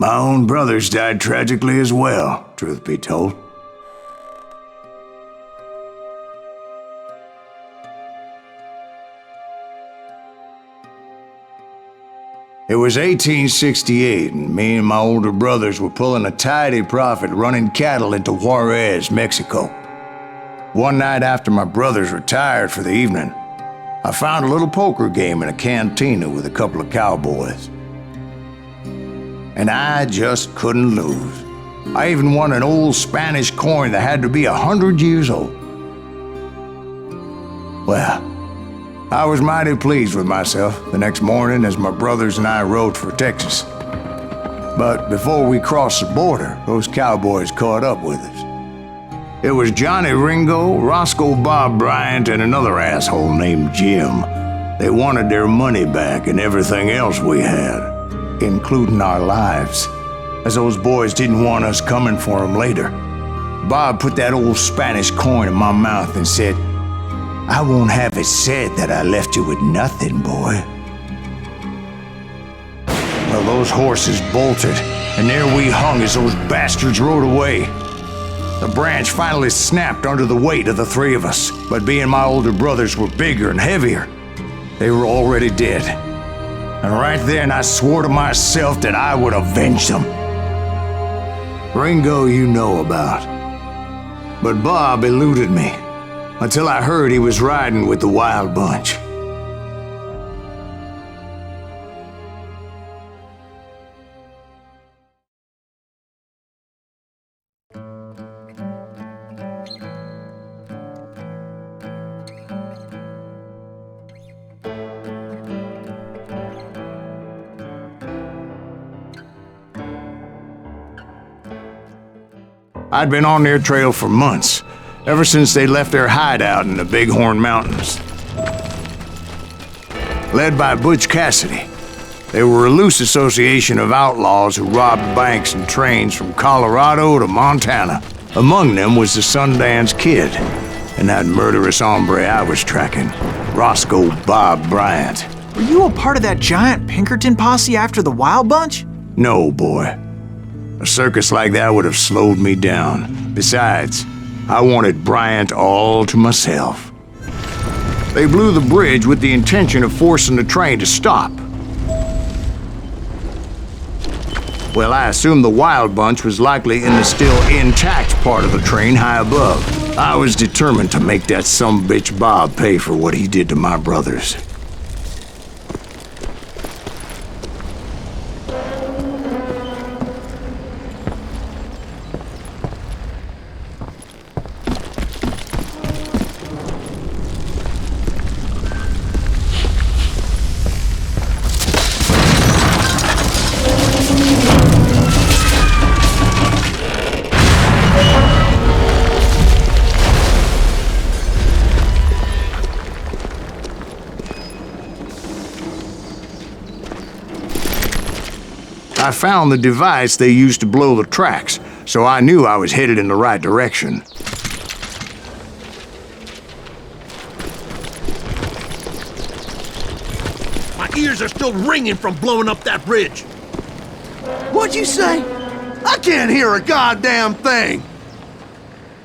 My own brothers died tragically as well, truth be told. It was 1868, and me and my older brothers were pulling a tidy profit running cattle into Juarez, Mexico. One night after my brothers retired for the evening, I found a little poker game in a cantina with a couple of cowboys. And I just couldn't lose. I even won an old Spanish coin that had to be 100 years old. Well, I was mighty pleased with myself the next morning as my brothers and I rode for Texas. But before we crossed the border, those cowboys caught up with us. It was Johnny Ringo, Roscoe Bob Bryant, and another asshole named Jim. They wanted their money back and everything else we had, including our lives, as those boys didn't want us coming for them later. Bob put that old Spanish coin in my mouth and said, "I won't have it said that I left you with nothing, boy." Well, those horses bolted, and there we hung as those bastards rode away. The branch finally snapped under the weight of the three of us, but being my older brothers were bigger and heavier, they were already dead. And right then I swore to myself that I would avenge them. Ringo you know about. But Bob eluded me, until I heard he was riding with the Wild Bunch. I'd been on their trail for months, ever since they left their hideout in the Bighorn Mountains. Led by Butch Cassidy, they were a loose association of outlaws who robbed banks and trains from Colorado to Montana. Among them was the Sundance Kid, and that murderous hombre I was tracking, Roscoe Bob Bryant. Were you a part of that giant Pinkerton posse after the Wild Bunch? No, boy. A circus like that would have slowed me down. Besides, I wanted Bryant all to myself. They blew the bridge with the intention of forcing the train to stop. Well, I assumed the Wild Bunch was likely in the still intact part of the train high above. I was determined to make that sumbitch Bob pay for what he did to my brothers. I found the device they used to blow the tracks, so I knew I was headed in the right direction. My ears are still ringing from blowing up that bridge. What'd you say? I can't hear a goddamn thing.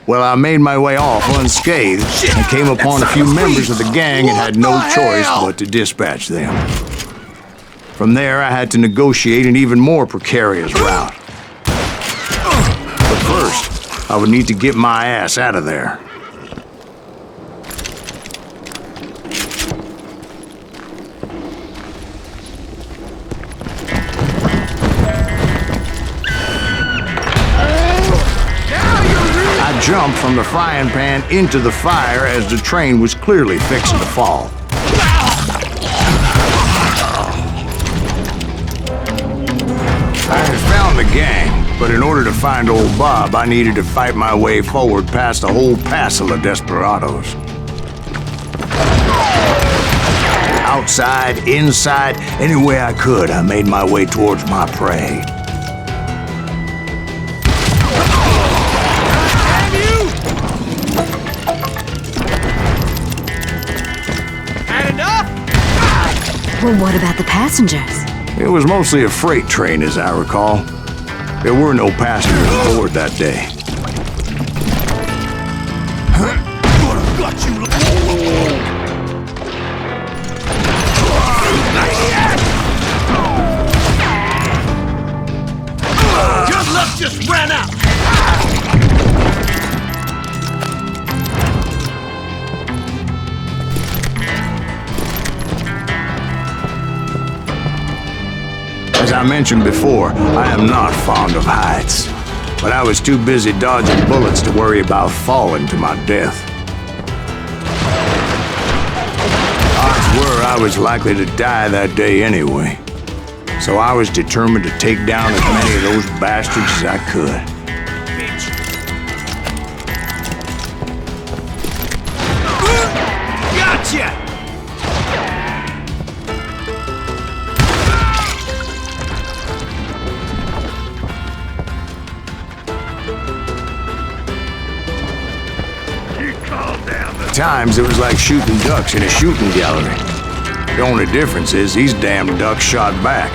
Well, I made my way off unscathed and came upon a few members of the gang and had no choice but to dispatch them. From there, I had to negotiate an even more precarious route. But first, I would need to get my ass out of there. I jumped from the frying pan into the fire as the train was clearly fixing to fall. I had found the gang, but in order to find old Bob, I needed to fight my way forward past a whole passel of desperados. Outside, inside, any way I could, I made my way towards my prey. Had enough? Well, what about the passengers? It was mostly a freight train, as I recall. There were no passengers aboard that day. Gonna gut you. Your luck just ran out. As I mentioned before, I am not fond of heights, but I was too busy dodging bullets to worry about falling to my death. Odds were I was likely to die that day anyway, so I was determined to take down as many of those bastards as I could. Gotcha! At times, it was like shooting ducks in a shooting gallery. The only difference is these damn ducks shot back.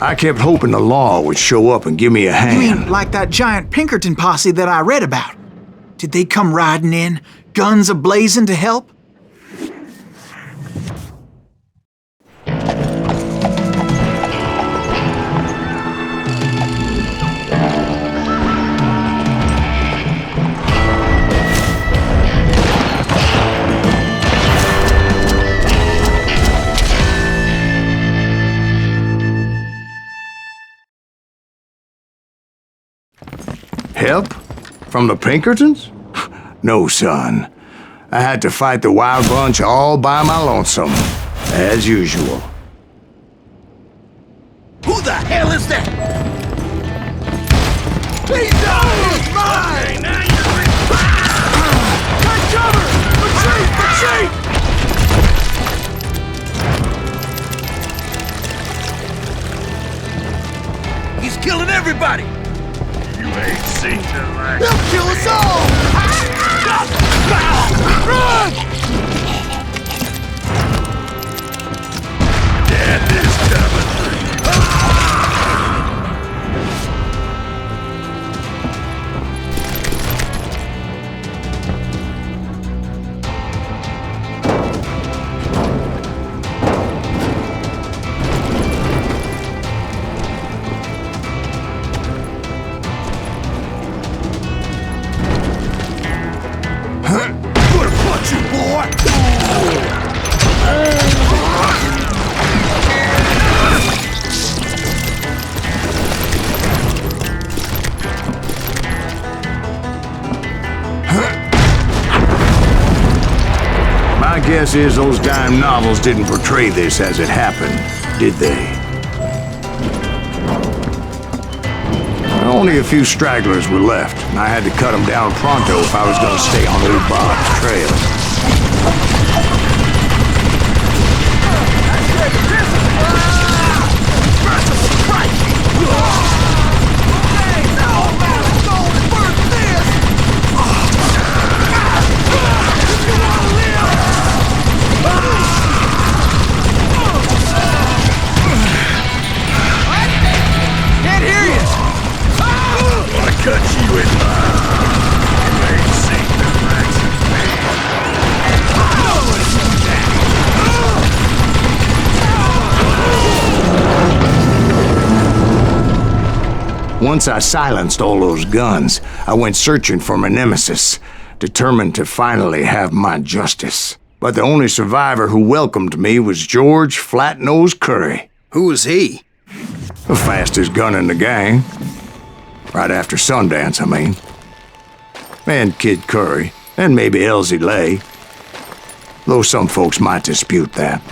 I kept hoping the law would show up and give me a hand. You mean like that giant Pinkerton posse that I read about? Did they come riding in, guns a-blazing to help? Help? From the Pinkertons? No, son. I had to fight the wild bunch all by my lonesome, as usual. Who the hell is that? He's ours! Mine! Now you're in. Take cover! Retreat! Retreat! He's killing everybody. You ain't seen the like. They'll kill us all! Run! Death is coming for you. Gonna punch you, boy. My guess is those dime novels didn't portray this as it happened, did they? Only a few stragglers were left, and I had to cut them down pronto if I was going to stay on old Bob's trail. Can't hear you! I cut you in line. You ain't seen the likes of me. Once I silenced all those guns, I went searching for my nemesis, determined to finally have my justice. But the only survivor who welcomed me was George Flat-Nosed Curry. Who is he? The fastest gun in the gang. Right after Sundance, I mean. And Kid Curry, and maybe Elsie Lay. Though some folks might dispute that.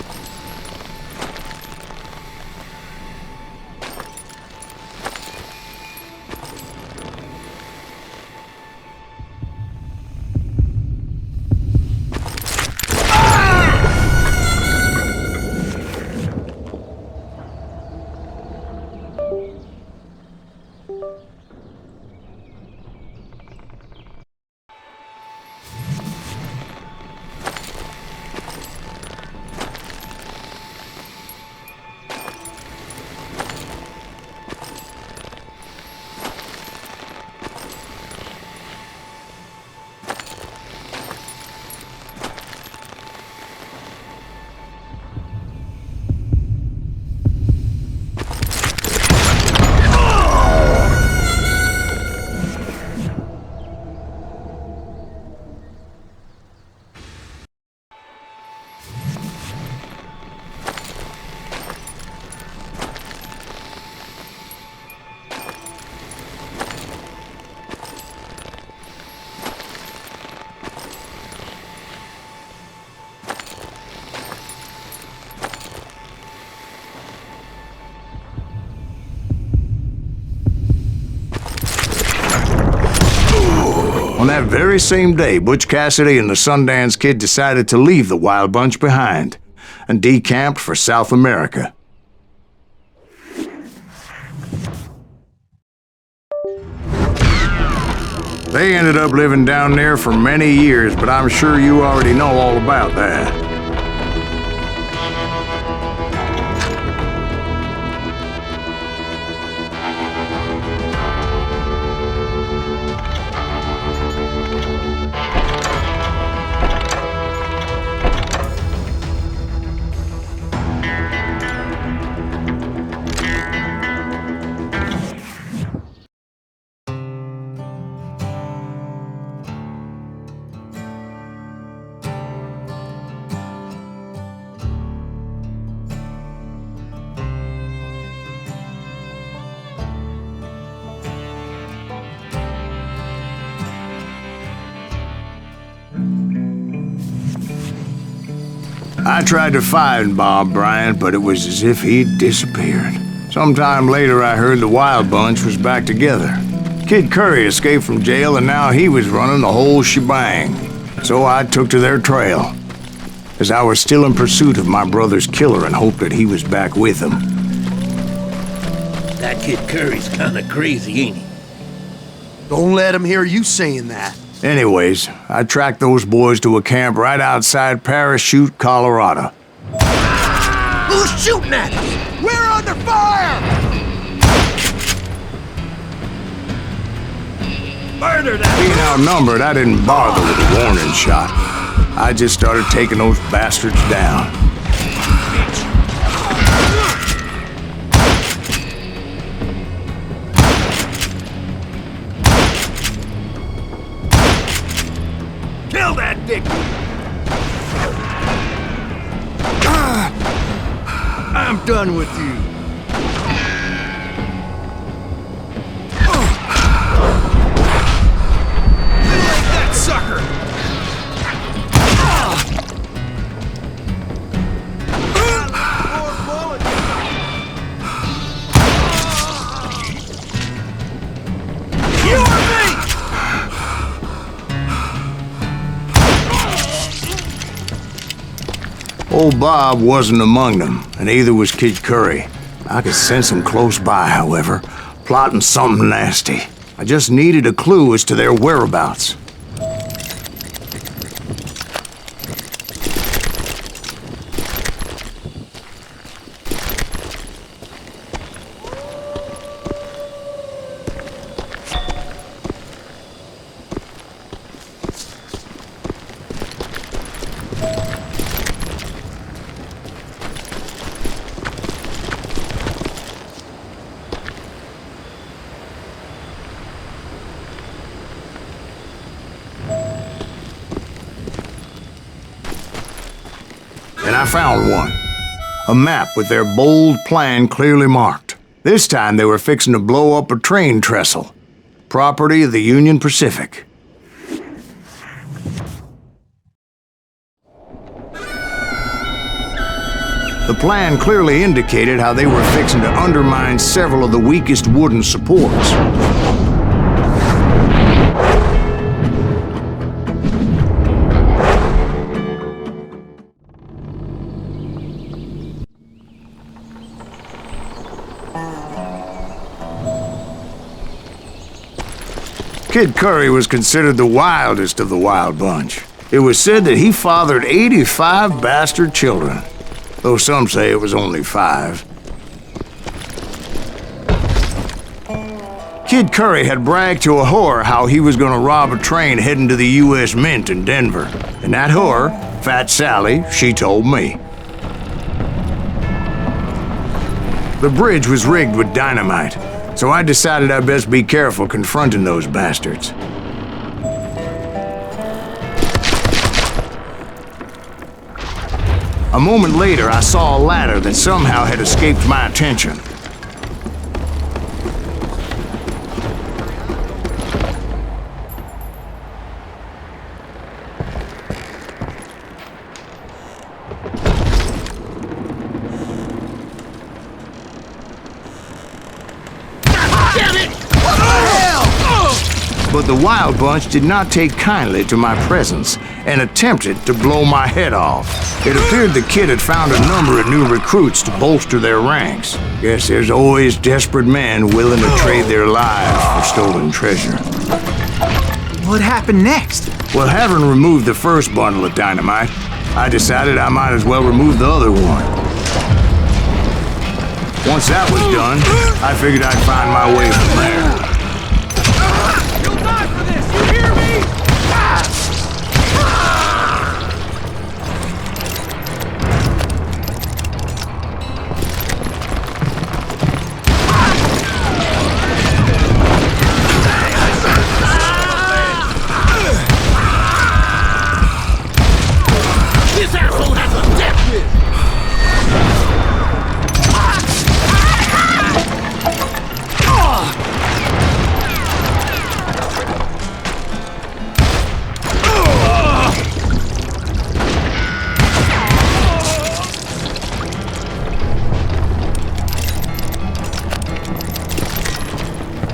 that very same day, Butch Cassidy and the Sundance Kid decided to leave the Wild Bunch behind and decamped for South America. They ended up living down there for many years, but I'm sure you already know all about that. I tried to find Bob Bryant, but it was as if he'd disappeared. Sometime later, I heard the Wild Bunch was back together. Kid Curry escaped from jail, and now he was running the whole shebang. So I took to their trail, as I was still in pursuit of my brother's killer and hoped that he was back with him. That kid Curry's kinda crazy, ain't he? Don't let him hear you saying that. Anyways, I tracked those boys to a camp right outside Parachute, Colorado. Who's shooting at us? We're under fire! Murder that! Being outnumbered, I didn't bother with a warning shot. I just started taking those bastards down. Kill that dick! I'm done with you. Like that sucker! You or me! Old Bob wasn't among them, and neither was Kid Curry. I could sense him close by, however, plotting something nasty. I just needed a clue as to their whereabouts. And I found one. A map with their bold plan clearly marked. This time they were fixing to blow up a train trestle. Property of the Union Pacific. The plan clearly indicated how they were fixing to undermine several of the weakest wooden supports. Kid Curry was considered the wildest of the Wild Bunch. It was said that he fathered 85 bastard children, though some say it was only 5. Kid Curry had bragged to a whore how he was gonna rob a train heading to the U.S. Mint in Denver. And that whore, Fat Sally, she told me. The bridge was rigged with dynamite, so I decided I'd best be careful confronting those bastards. A moment later, I saw a ladder that somehow had escaped my attention. But the Wild Bunch did not take kindly to my presence and attempted to blow my head off. It appeared the kid had found a number of new recruits to bolster their ranks. Guess there's always desperate men willing to trade their lives for stolen treasure. What happened next? Well, having removed the first bundle of dynamite, I decided I might as well remove the other one. Once that was done, I figured I'd find my way from there. You'll die for this, you hear me? This asshole has a death wish!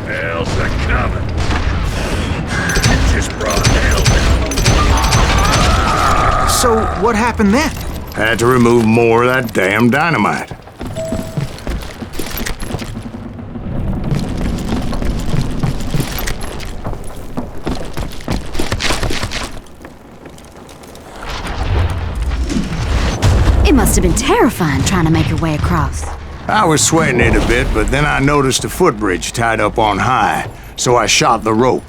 Hell's a coming. You just brought hell down. So, what happened then? Had to remove more of that damn dynamite. It must have been terrifying trying to make your way across. I was sweating it a bit, but then I noticed a footbridge tied up on high, so I shot the rope.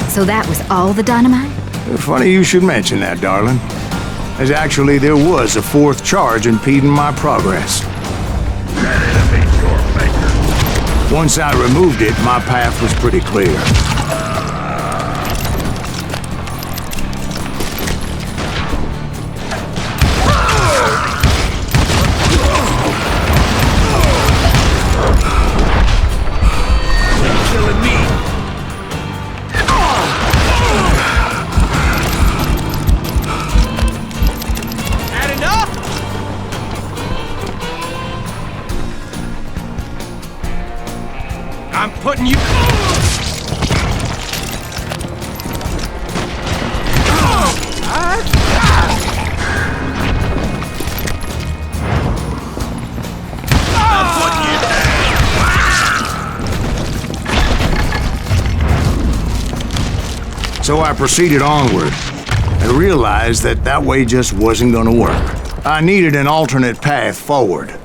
So that was all the dynamite? Funny you should mention that, darling. As actually there was a fourth charge impeding my progress. That enemy's your maker. Once I removed it, my path was pretty clear. Killing me! Had enough? I'm putting you... So I proceeded onward and realized that that way just wasn't gonna work. I needed an alternate path forward.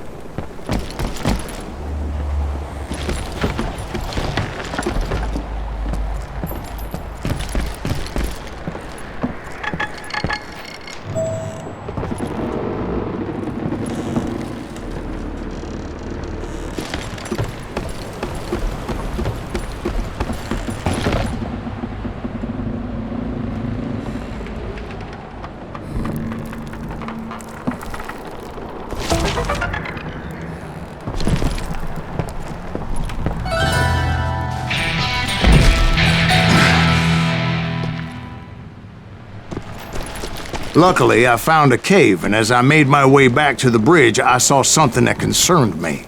Luckily, I found a cave, and as I made my way back to the bridge, I saw something that concerned me.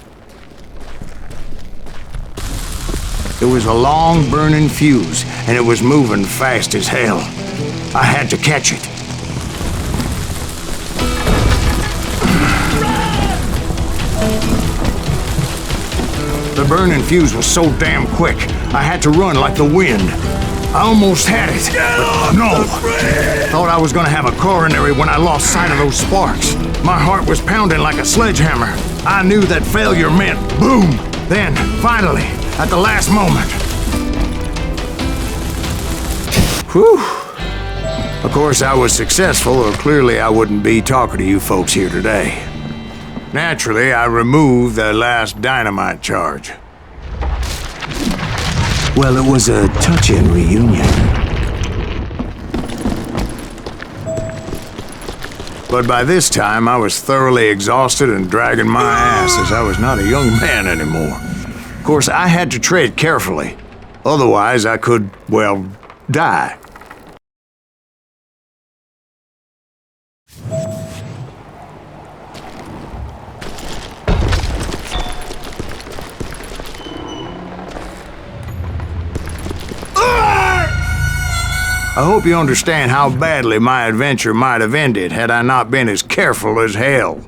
It was a long, burning fuse, and it was moving fast as hell. I had to catch it. The burning fuse was so damn quick, I had to run like the wind. I almost had it, but no. Thought I was gonna have a coronary when I lost sight of those sparks. My heart was pounding like a sledgehammer. I knew that failure meant boom. Then, finally, at the last moment. Whew. Of course, I was successful, or clearly I wouldn't be talking to you folks here today. Naturally, I removed the last dynamite charge. Well, it was a touching reunion. But by this time, I was thoroughly exhausted and dragging my ass as I was not a young man anymore. Of course, I had to tread carefully. Otherwise, I could, well, die. I hope you understand how badly my adventure might have ended had I not been as careful as hell.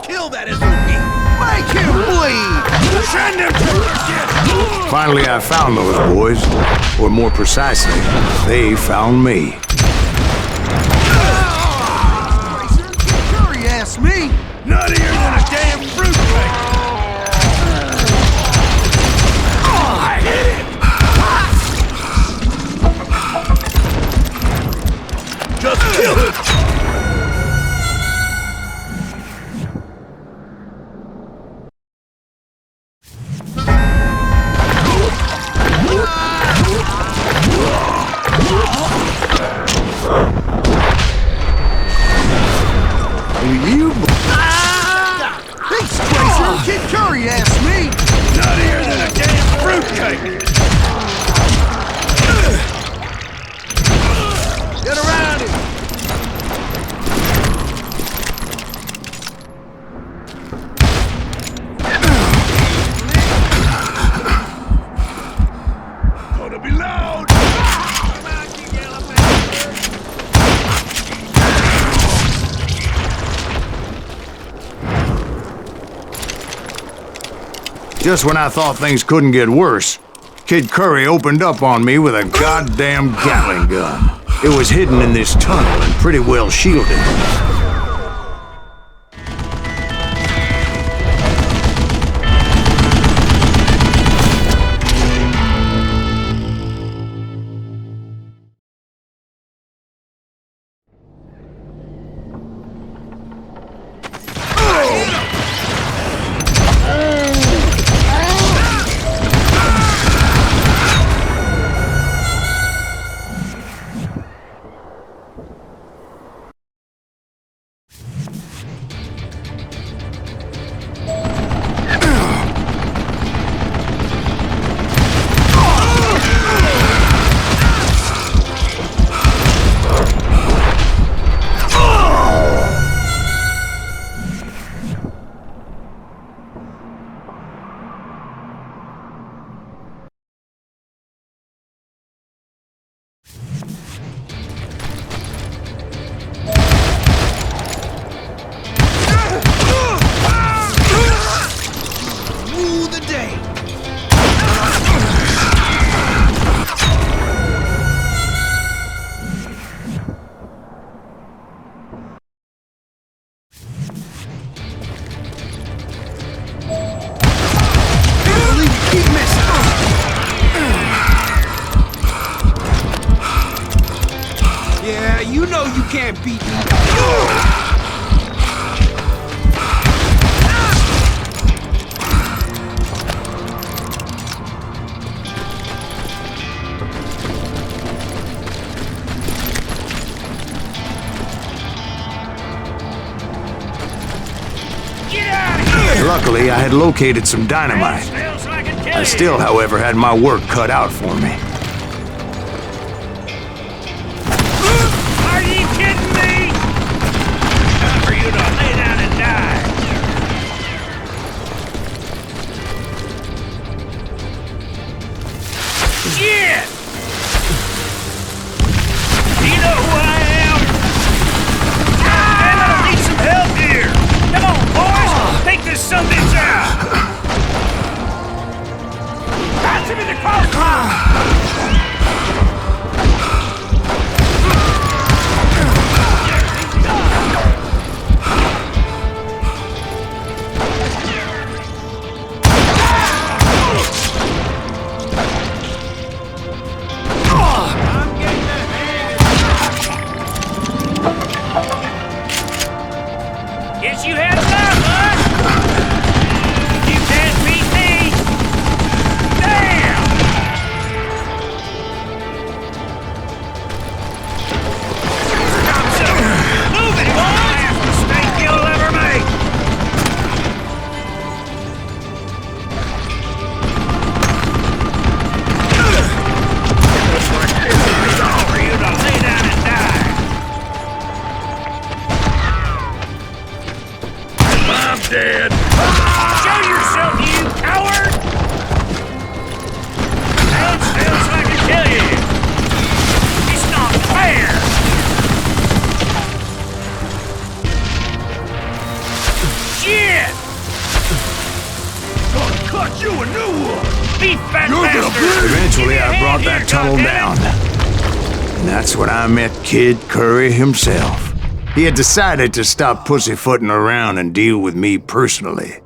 Kill that SOB! Make him bleed! Send him to the kid! Finally, I found those boys. Or more precisely, they found me. Curry asked me! Nuttier than a damn fruitcake! Oh, I hit him! Just kill him! Thanks, Tracer! Kid Curry asked me! Nuttier than a damn fruitcake! Get around him! Gonna be loud! Come out, you yellow bastard! Just when I thought things couldn't get worse, Kid Curry opened up on me with a goddamn Gatling gun. It was hidden in this tunnel and pretty well shielded. Yeah, you know you can't beat me. Luckily, I had located some dynamite. I still, however, had my work cut out for me. Are you kidding me? Time for you to lay down and die. Shit! You know who I am? him in the crossfire! I'm getting the hang of Guess you had enough, huh? You can't beat me! Damn! Stop soon! Move it, boys! Last mistake you'll ever make! Looks like this is all. For you to lay down and die! I'm dead. Show yourself, you coward! Stand still so I can kill you! It's not fair! Shit! Gonna cut you a new one. Beat fat You're gonna bastard! bleed. Eventually, Give me a I brought hand that here, tunnel goddammit. down. And that's when I met Kid Curry himself. He had decided to stop pussyfooting around and deal with me personally.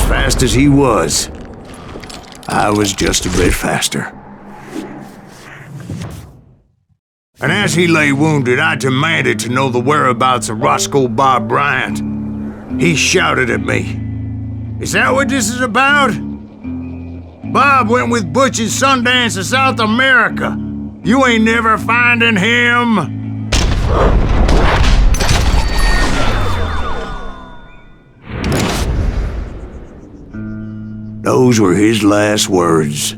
fast as he was, I was just a bit faster. And as he lay wounded, I demanded to know the whereabouts of Roscoe Bob Bryant. He shouted at me. "Is that what this is about? Bob went with Butch and Sundance to South America. You ain't never finding him." Those were his last words.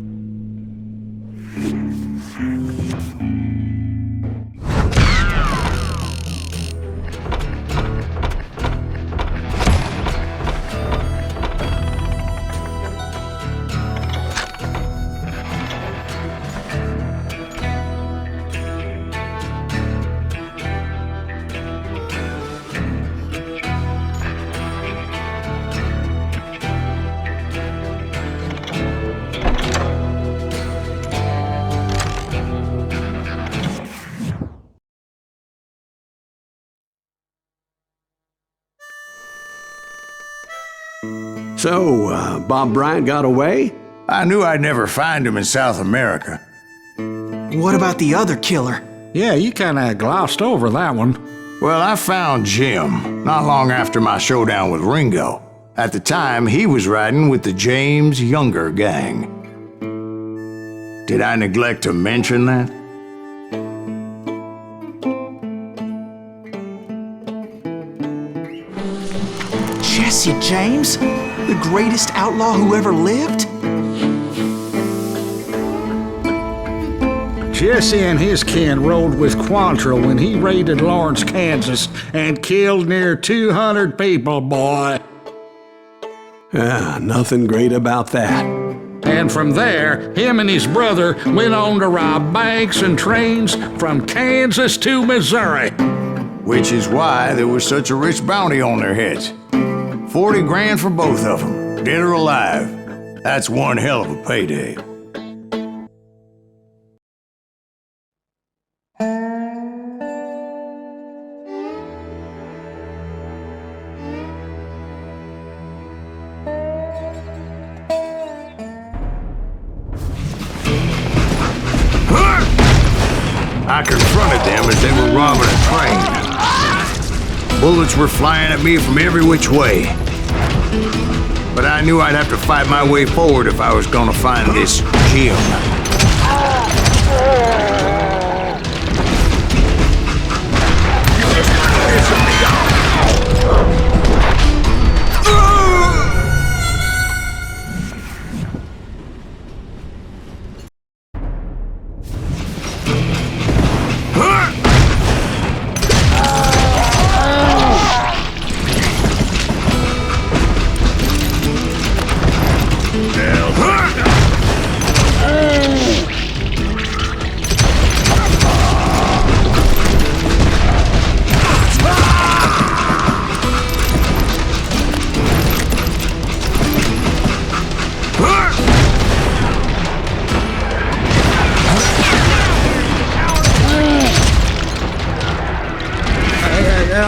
So, Bob Bryant got away? I knew I'd never find him in South America. What about the other killer? Yeah, you kinda glossed over that one. Well, I found Jim not long after my showdown with Ringo. At the time, he was riding with the James Younger gang. Did I neglect to mention that? Jesse James? The greatest outlaw who ever lived? Jesse and his kin rode with Quantrill when he raided Lawrence, Kansas, and killed near 200 people, boy. Nothing great about that. And from there, him and his brother went on to rob banks and trains from Kansas to Missouri. Which is why there was such a rich bounty on their heads. 40 grand for both of them, dead or alive. That's one hell of a payday. I confronted them as they were robbing a train. Bullets were flying at me from every which way. But I knew I'd have to fight my way forward if I was gonna find this Jim.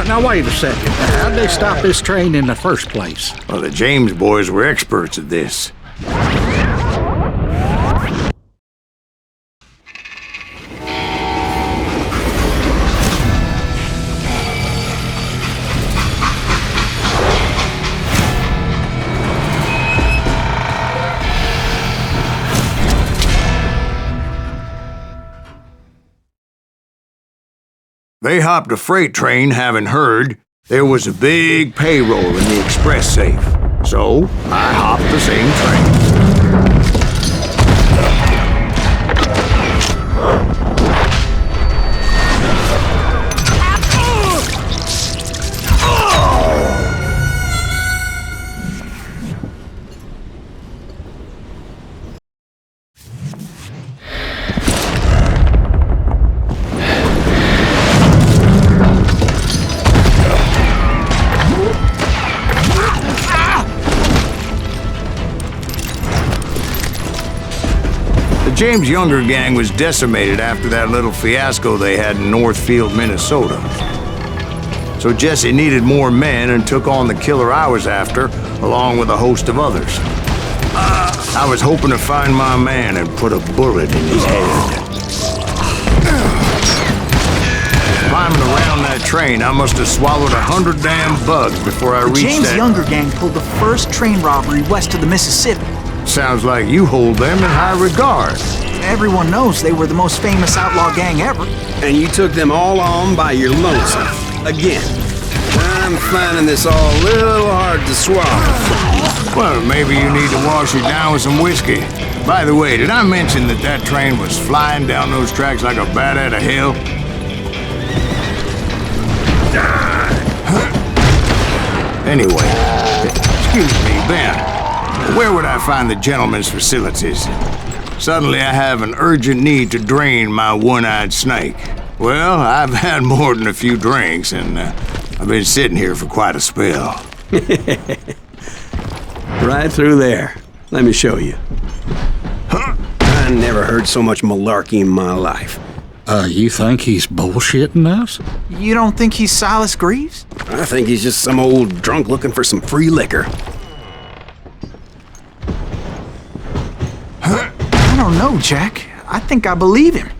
Now wait a second. How'd they stop this train in the first place? Well, the James boys were experts at this. They hopped a freight train having heard there was a big payroll in the express safe. So, I hopped the same train. The James Younger gang was decimated after that little fiasco they had in Northfield, Minnesota. So Jesse needed more men and took on the killer I was after, along with a host of others. I was hoping to find my man and put a bullet in his head. Climbing around that train, I must have swallowed 100 damn bugs before I reached The James that. Younger gang pulled the first train robbery west of the Mississippi. Sounds like you hold them in high regard. Everyone knows they were the most famous outlaw gang ever. And you took them all on by your lonesome. Again. I'm finding this all a little hard to swallow. Well, maybe you need to wash it down with some whiskey. By the way, did I mention that that train was flying down those tracks like a bat out of hell? Anyway, excuse me, Ben. Where would I find the gentleman's facilities? Suddenly I have an urgent need to drain my one-eyed snake. Well, I've had more than a few drinks, and I've been sitting here for quite a spell. Right through there. Let me show you. I never heard so much malarkey in my life. You think he's bullshitting us? You don't think he's Silas Greaves? I think he's just some old drunk looking for some free liquor. I don't know, Jack. I think I believe him.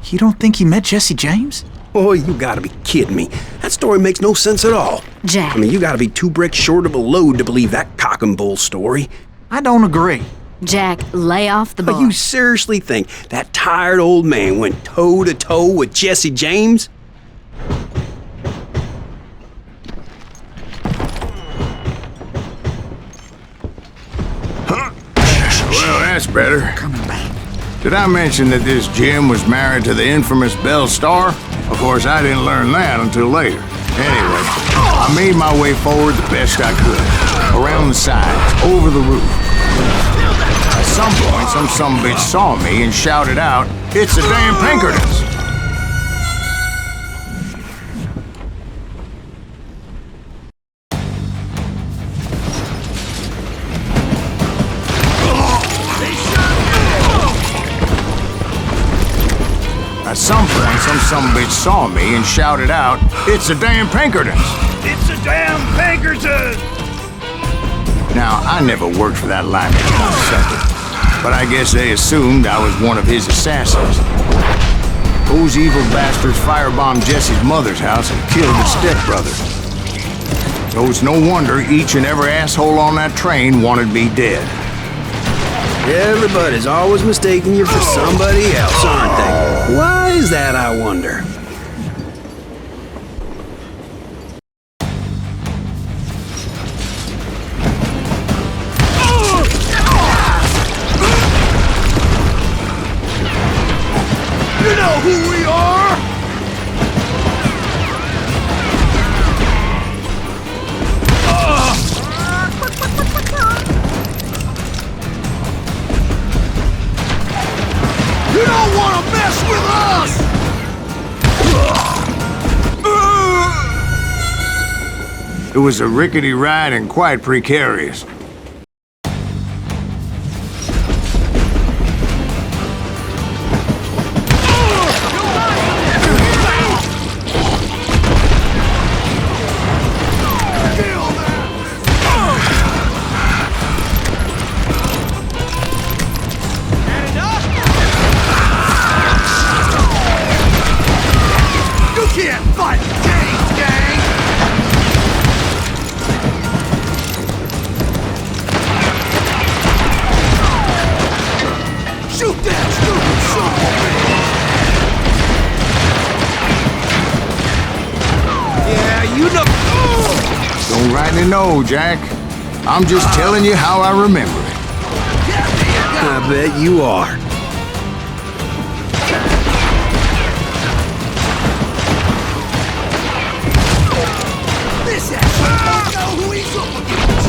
You don't think he met Jesse James? Oh, you gotta be kidding me. That story makes no sense at all. Jack. I mean, you gotta be 2 bricks short of a load to believe that cock and bull story. I don't agree. Jack, lay off the bar. But you seriously think that tired old man went toe-to-toe with Jesse James? Well, that's better. Coming back. Did I mention that this Jim was married to the infamous Belle Starr? Of course, I didn't learn that until later. Anyway, I made my way forward the best I could. Around the sides, over the roof. At some point, some sumbitch saw me and shouted out, "It's the damn Pinkertons!" At some point, some sumbitch saw me and shouted out, "It's the damn Pinkertons!" It's a damn Pinkerton! Now, I never worked for that line myself, but I guess they assumed I was one of his assassins. Those evil bastards firebombed Jesse's mother's house and killed his stepbrother. So it's no wonder each and every asshole on that train wanted me dead. Everybody's always mistaking you for somebody else, aren't they? Why is that, I wonder? You know who we are? You don't want to mess with us! It was a rickety ride and quite precarious. You can't fight James, gang! Shoot that stupid son of a bitch! Yeah, you know... Don't rightly know, Jack. I'm just telling you how I remember it. I bet you are. This asshole don't know who he's up against!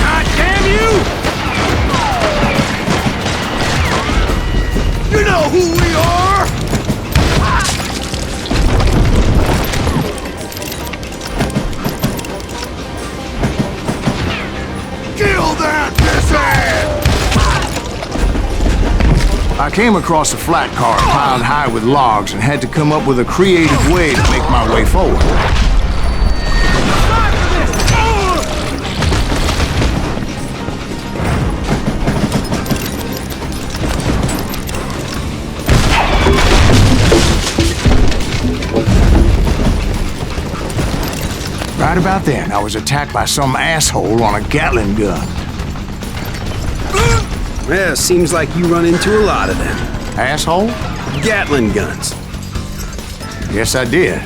God damn you! You know who we are! Kill that pisshead! I came across a flat car piled high with logs and had to come up with a creative way to make my way forward. about then, I was attacked by some asshole on a Gatling gun. Yeah, seems like you run into a lot of them. Asshole? Gatling guns. Yes, I did.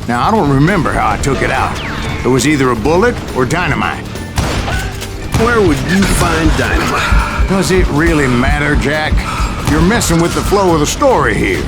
Now, I don't remember how I took it out. It was either a bullet or dynamite. Where would you find dynamite? Does it really matter, Jack? You're messing with the flow of the story here.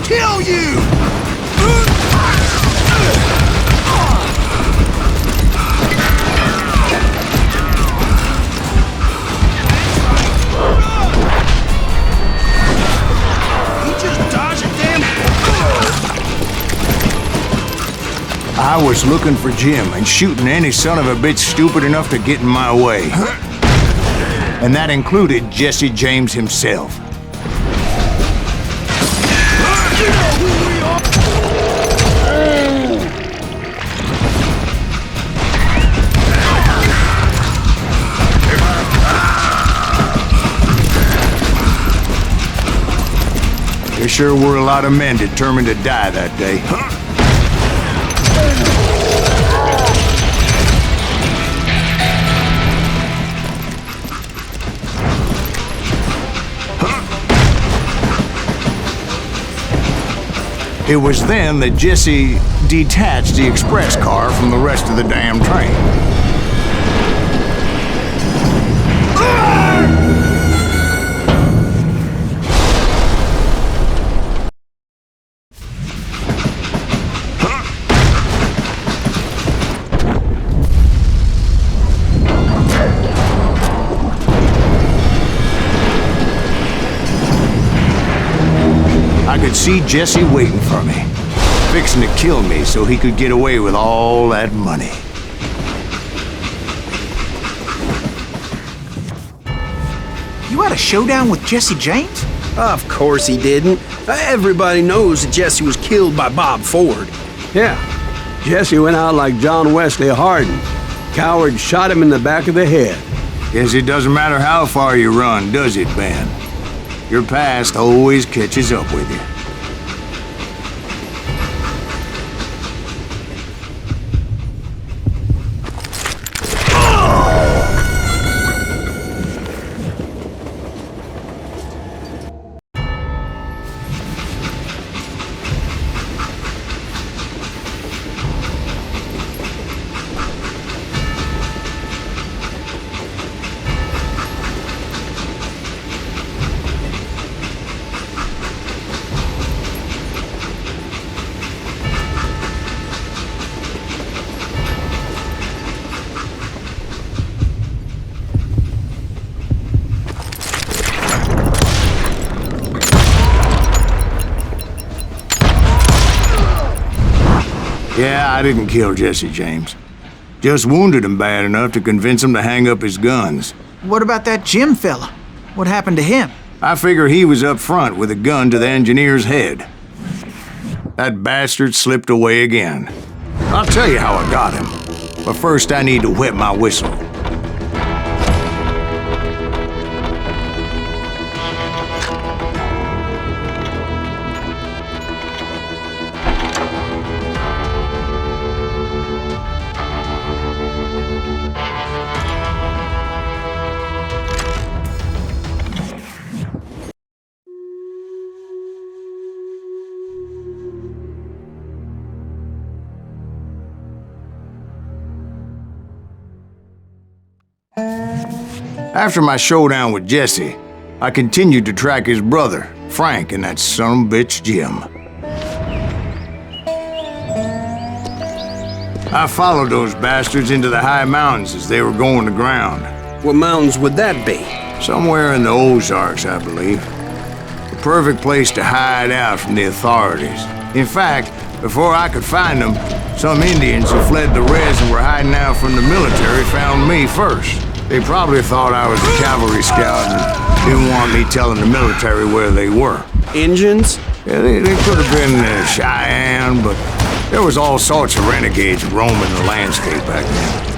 Kill you! He just dodged it, damn. I was looking for Jim and shooting any son of a bitch stupid enough to get in my way. And that included Jesse James himself. There sure were a lot of men determined to die that day. It was then that Jesse detached the express car from the rest of the damn train. I could see Jesse waiting for me, fixing to kill me so he could get away with all that money. You had a showdown with Jesse James? Of course he didn't. Everybody knows that Jesse was killed by Bob Ford. Yeah, Jesse went out like John Wesley Hardin. Coward shot him in the back of the head. Guess it doesn't matter how far you run, does it, Ben? Your past always catches up with you. Yeah, I didn't kill Jesse James. Just wounded him bad enough to convince him to hang up his guns. What about that Jim fella? What happened to him? I figure he was up front with a gun to the engineer's head. That bastard slipped away again. I'll tell you how I got him. But first I need to wet my whistle. After my showdown with Jesse, I continued to track his brother, Frank, and that son of a bitch, Jim. I followed those bastards into the high mountains as they were going to ground. What mountains would that be? Somewhere in the Ozarks, I believe. The perfect place to hide out from the authorities. In fact, before I could find them, some Indians who fled the res and were hiding out from the military found me first. They probably thought I was a cavalry scout and didn't want me telling the military where they were. Injuns? Yeah, they could have been Cheyenne, but there was all sorts of renegades roaming the landscape back then.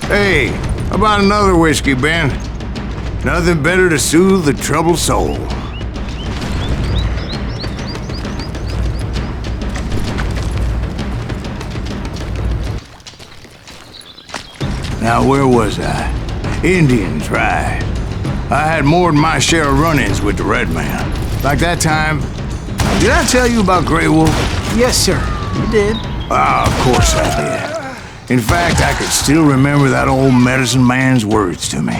Hey, how about another whiskey, Ben? Nothing better to soothe the troubled soul. Now, where was I? Indians, right. I had more than my share of run-ins with the Red Man. Like that time... Did I tell you about Grey Wolf? Yes, sir. You did. Ah, of course I did. In fact, I could still remember that old medicine man's words to me.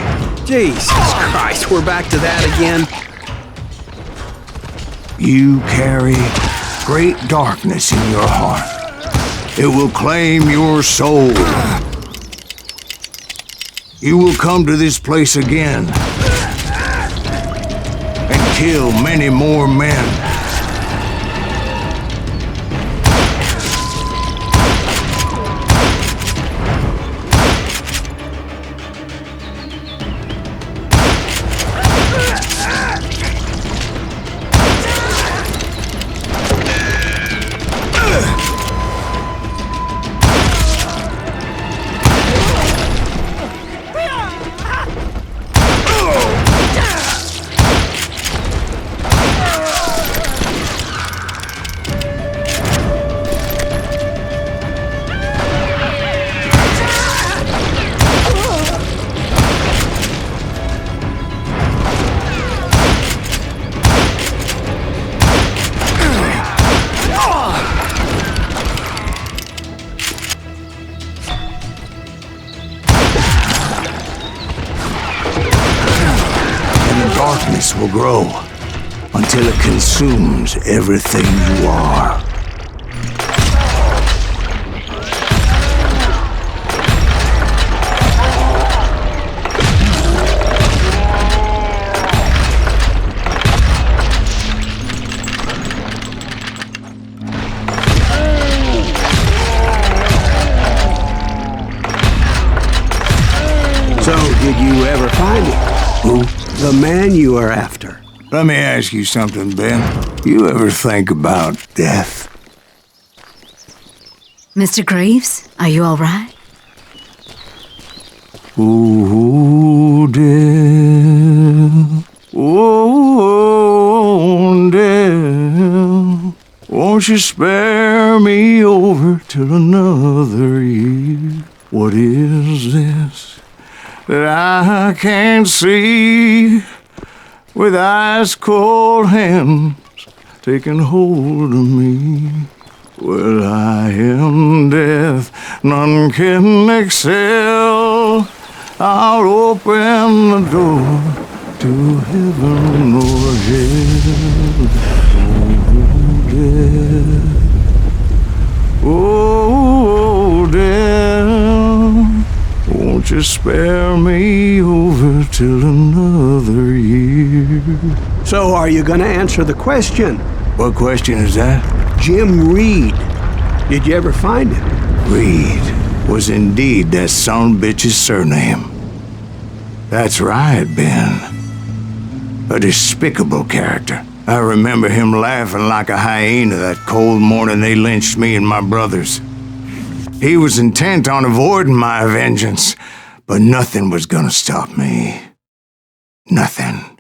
Jesus Christ, we're back to that again? You carry great darkness in your heart. It will claim your soul. You will come to this place again and kill many more men. Darkness will grow until it consumes everything you are. So, did you ever find him? Who? The man you are after. Let me ask you something, Ben. You ever think about death? Mr. Greaves, are you all right? Ooh, death. Oh, death. Won't you spare me over till another year? What is this that I can't see, with ice cold hands taking hold of me? Well, I am death, none can excel. I'll open the door to heaven or hell. Oh, death, oh, death, won't you spare me over till another year? So are you gonna answer the question? What question is that? Jim Reed. Did you ever find him? Reed was indeed that son-bitch's surname. That's right, Ben. A despicable character. I remember him laughing like a hyena that cold morning they lynched me and my brothers. He was intent on avoiding my vengeance, but nothing was gonna stop me. Nothing.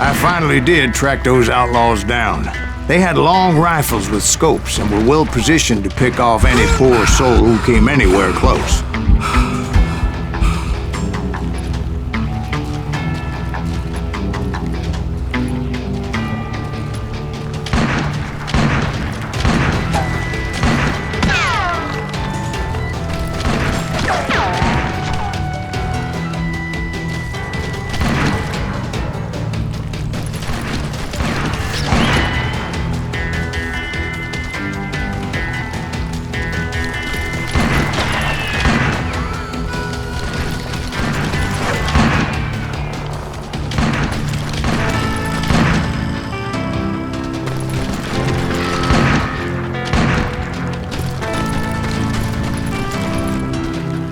I finally did track those outlaws down. They had long rifles with scopes and were well positioned to pick off any poor soul who came anywhere close.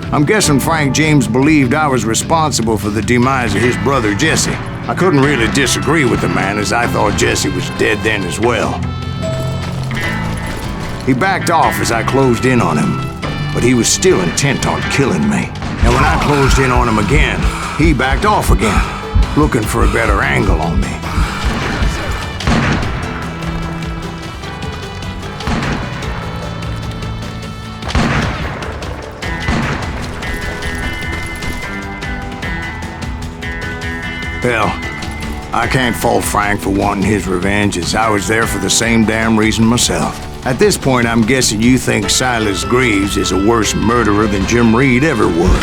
I'm guessing Frank James believed I was responsible for the demise of his brother Jesse. I couldn't really disagree with the man, as I thought Jesse was dead then as well. He backed off as I closed in on him, but he was still intent on killing me. And when I closed in on him again, he backed off again, looking for a better angle on me. Hell, I can't fault Frank for wanting his revenge, as I was there for the same damn reason myself. At this point, I'm guessing you think Silas Greaves is a worse murderer than Jim Reed ever was.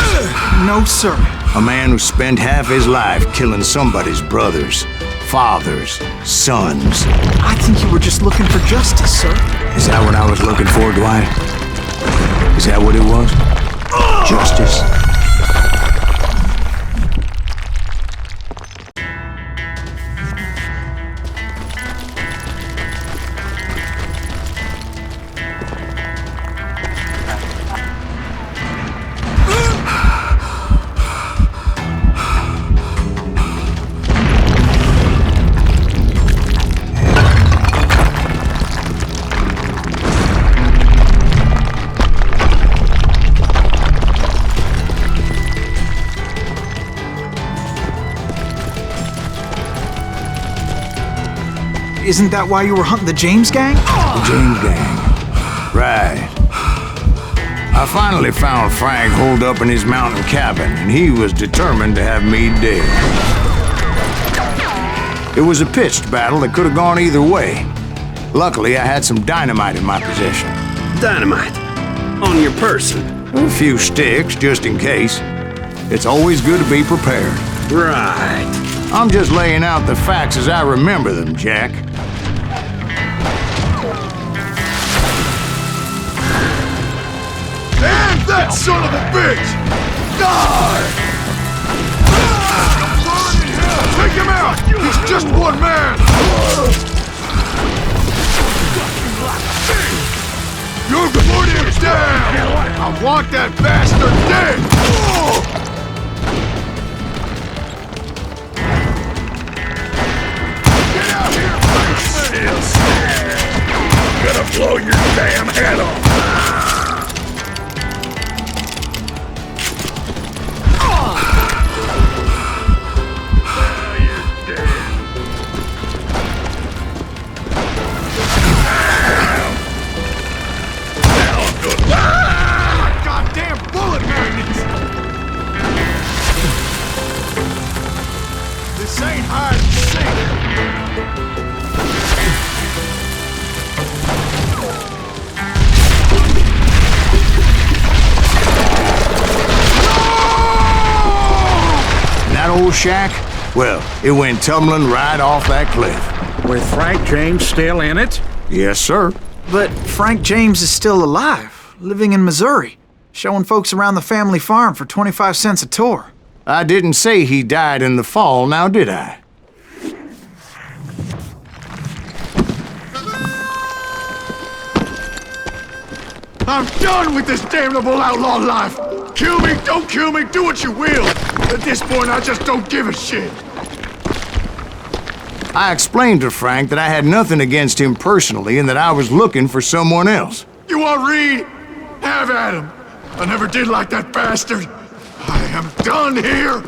No, sir. A man who spent half his life killing somebody's brothers, fathers, sons. I think you were just looking for justice, sir. Is that what I was looking for, Dwight? Is that what it was? Justice? Isn't that why you were hunting the James gang? The James gang. Right. I finally found Frank holed up in his mountain cabin, and he was determined to have me dead. It was a pitched battle that could have gone either way. Luckily, I had some dynamite in my possession. Dynamite? On your person? A few sticks, just in case. It's always good to be prepared. Right. I'm just laying out the facts as I remember them, Jack. And that son of a bitch! Die! Take him out! He's just one man! You're putting him down! I want that bastard dead! Get out here, I'm gonna blow your damn head off! old shack, well, it went tumbling right off that cliff. With Frank James still in it? Yes, sir. But Frank James is still alive, living in Missouri, showing folks around the family farm for 25 cents a tour. I didn't say he died in the fall, now did I? I'm done with this damnable outlaw life! Kill me, don't kill me, do what you will! At this point, I just don't give a shit! I explained to Frank that I had nothing against him personally and that I was looking for someone else. You want Reed? Have at him! I never did like that bastard! I am done here!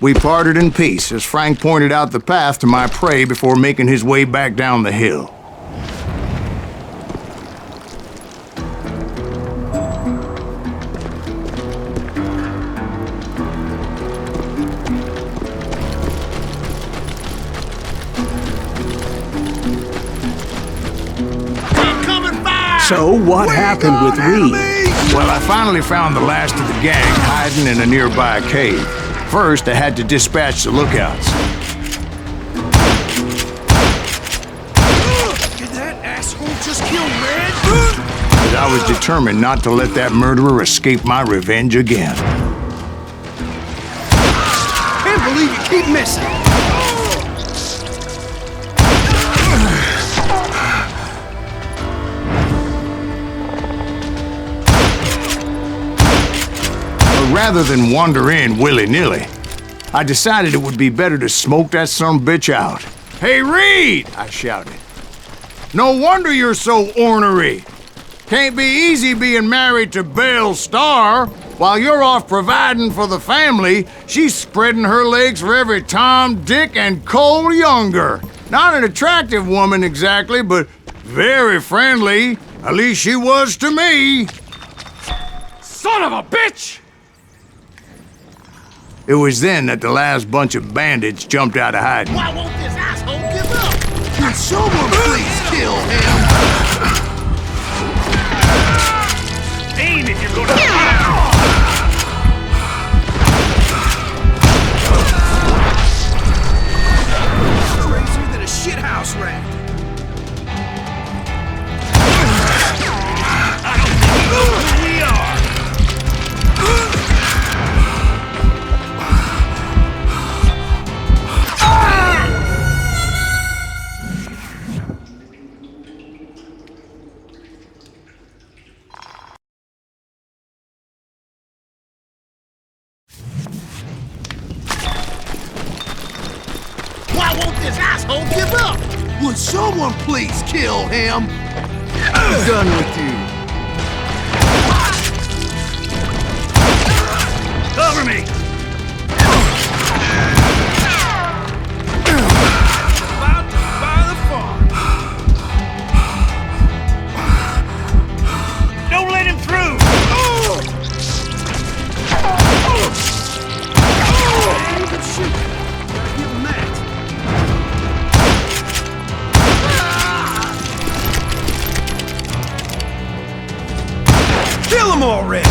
We parted in peace as Frank pointed out the path to my prey before making his way back down the hill. So what happened with Reed? Well, I finally found the last of the gang hiding in a nearby cave. First, I had to dispatch the lookouts. Did that asshole just kill Red? But I was determined not to let that murderer escape my revenge again. Can't believe you keep missing. Rather than wander in willy-nilly, I decided it would be better to smoke that sumbitch out. "Hey, Reed!" I shouted. "No wonder you're so ornery. Can't be easy being married to Belle Starr. While you're off providing for the family, she's spreading her legs for every Tom, Dick, and Cole Younger. Not an attractive woman exactly, but very friendly. At least she was to me." Son of a bitch! It was then that the last bunch of bandits jumped out of hiding. Why won't this asshole give up? Can someone please kill him? Aim if you're gonna Crazier than a shithouse rat. I don't think you know who we are! Why won't this asshole give up? Would someone please kill him? I'm done with you. Cover me! About to buy the farm. Don't let him through! You can shoot. Gotta give him that. Kill him already!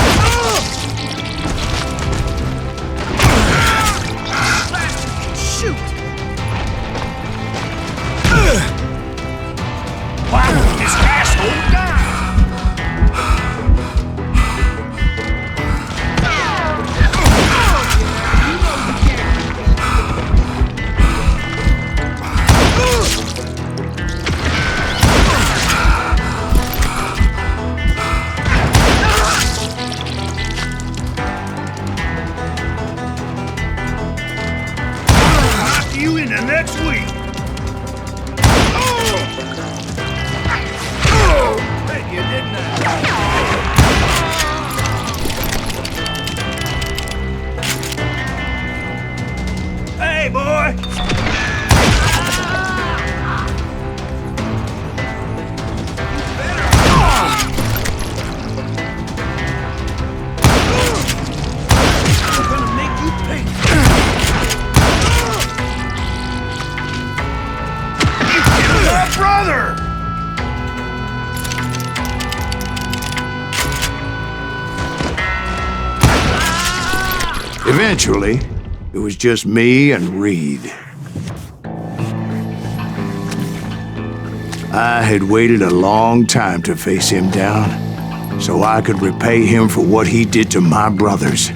Shoot! Why won't this asshole die? Eventually, it was just me and Reed. I had waited a long time to face him down, so I could repay him for what he did to my brothers.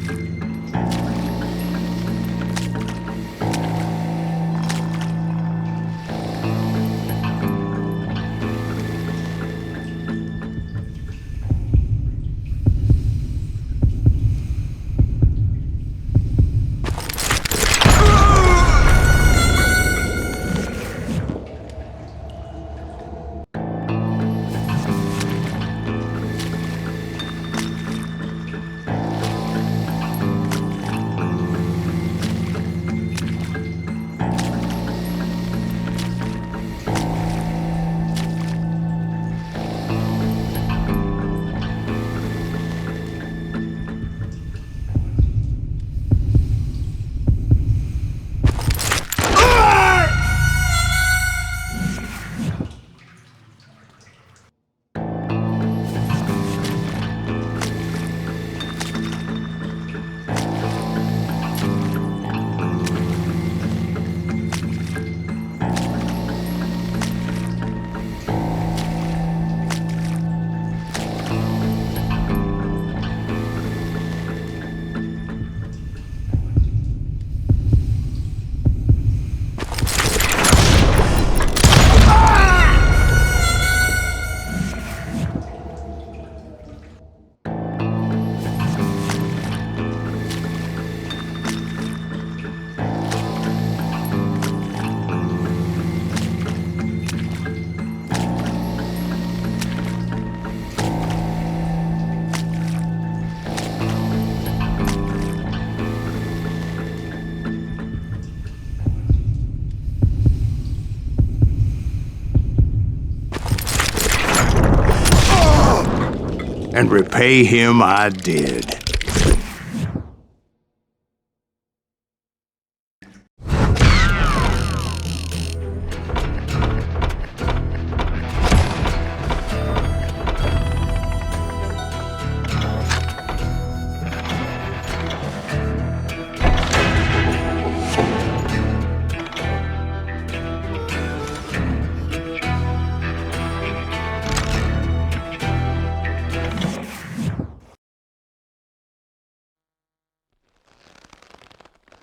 And repay him I did.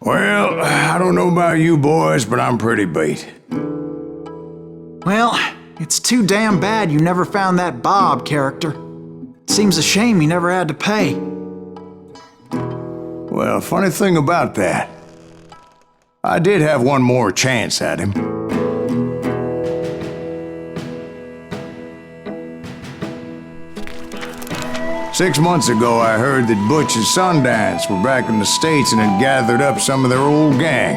Well, I don't know about you boys, but I'm pretty beat. Well, it's too damn bad you never found that Bob character. Seems a shame he never had to pay. Well, funny thing about that, I did have one more chance at him. Six months ago, I heard that Butch and Sundance were back in the States and had gathered up some of their old gang.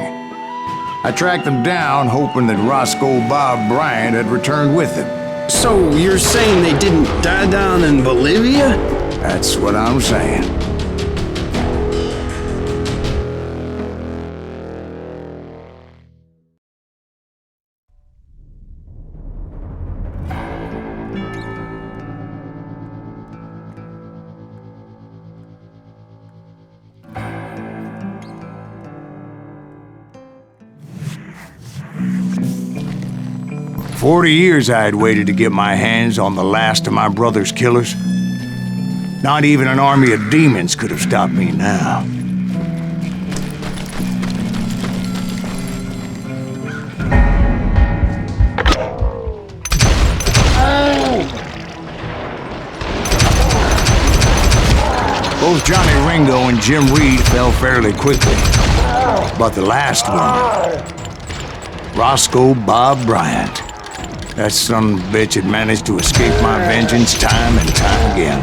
I tracked them down, hoping that Roscoe Bob Bryant had returned with them. So you're saying they didn't die down in Bolivia? That's what I'm saying. For 40 years I had waited to get my hands on the last of my brother's killers. Not even an army of demons could have stopped me now. Both Johnny Ringo and Jim Reed fell fairly quickly. But the last one, Roscoe Bob Bryant, that son of a bitch had managed to escape my vengeance time and time again.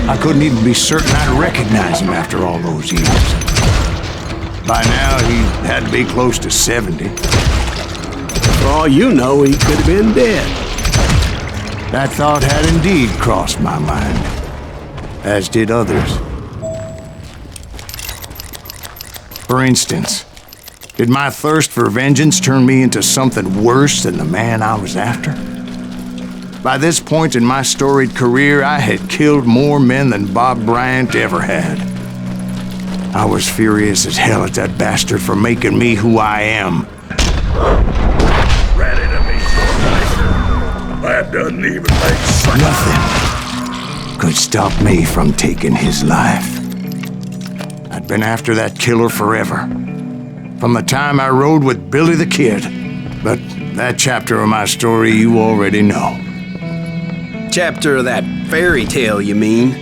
I couldn't even be certain I'd recognize him after all those years. By now, he had to be close to 70. For all you know, he could have been dead. That thought had indeed crossed my mind, as did others. For instance, did my thirst for vengeance turn me into something worse than the man I was after? By this point in my storied career, I had killed more men than Bob Bryant ever had. I was furious as hell at that bastard for making me who I am. Ready to be so nice. That doesn't even make sense. Nothing could stop me from taking his life. I'd been after that killer forever. From the time I rode with Billy the Kid. But that chapter of my story you already know. Chapter of that fairy tale, you mean?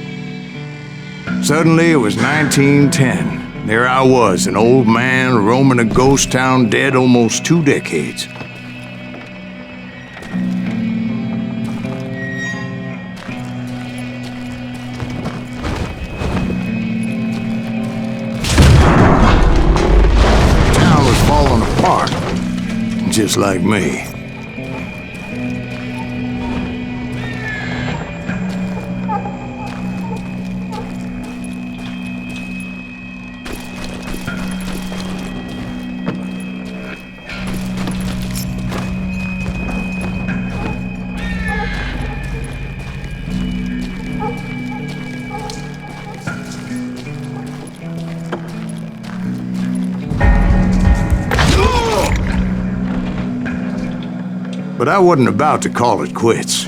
Suddenly, it was 1910. There I was, an old man roaming a ghost town dead almost 2 decades. The town was falling apart, just like me. But I wasn't about to call it quits.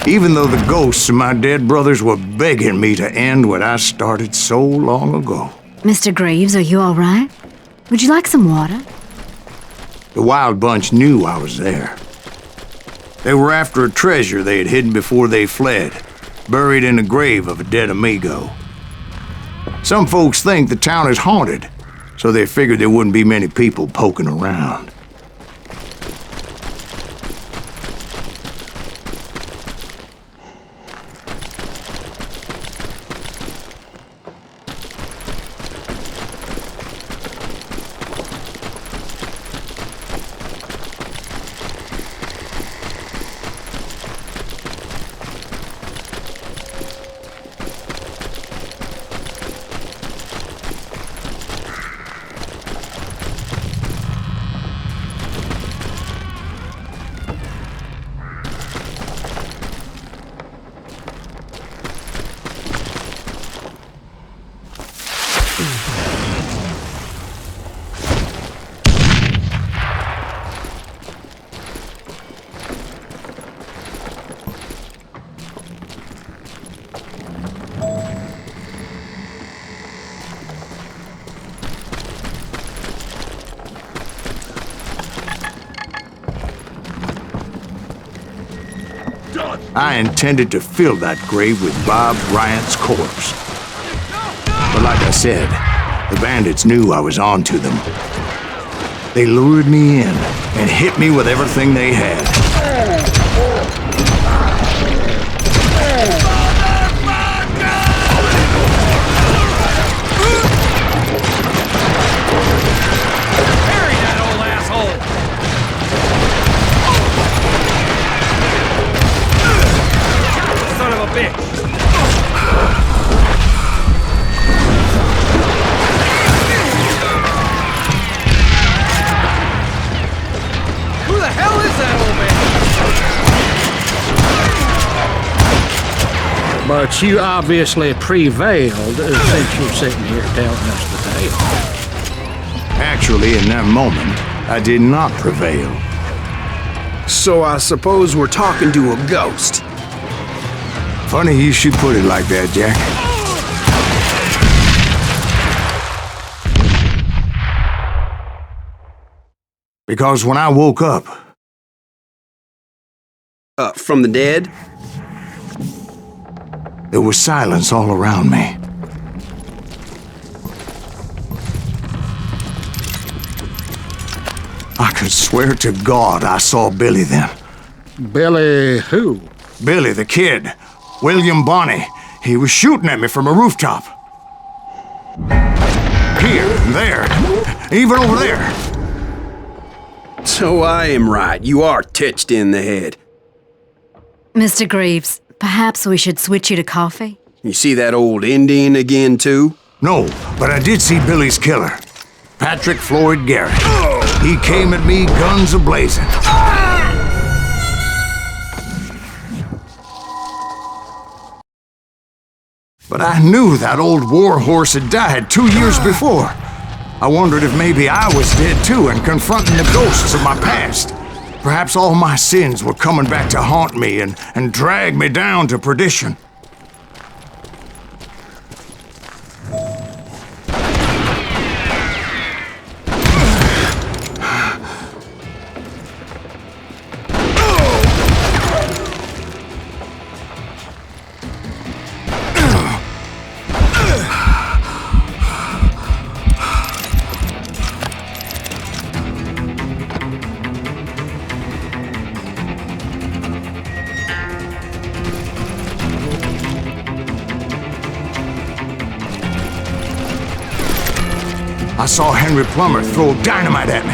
Even though the ghosts of my dead brothers were begging me to end what I started so long ago. Mr. Greaves, are you all right? Would you like some water? The Wild Bunch knew I was there. They were after a treasure they had hidden before they fled, buried in the grave of a dead amigo. Some folks think the town is haunted, so they figured there wouldn't be many people poking around. I intended to fill that grave with Bob Bryant's corpse. But like I said, the bandits knew I was on to them. They lured me in and hit me with everything they had. Bury that old asshole! Son of a bitch! Who the hell is that old man? But you obviously prevailed since you're sitting here telling us the tale. Actually, in that moment, I did not prevail. So I suppose we're talking to a ghost. Funny you should put it like that, Jack. Because when I woke up, From the dead? there was silence all around me. could swear to God I saw Billy then. Billy who? Billy, the kid. William Bonney. He was shooting at me from a rooftop. Here, and there, even over there. So I am right. You are titched in the head. Mr. Greaves, perhaps we should switch you to coffee? You see that old Indian again, too? No, but I did see Billy's killer. Patrick Floyd Garrett. He came at me guns a-blazing. But I knew that old war horse had died 2 years before. I wondered if maybe I was dead too and confronting the ghosts of my past. Perhaps all my sins were coming back to haunt me and drag me down to perdition. I saw Henry Plummer throw dynamite at me.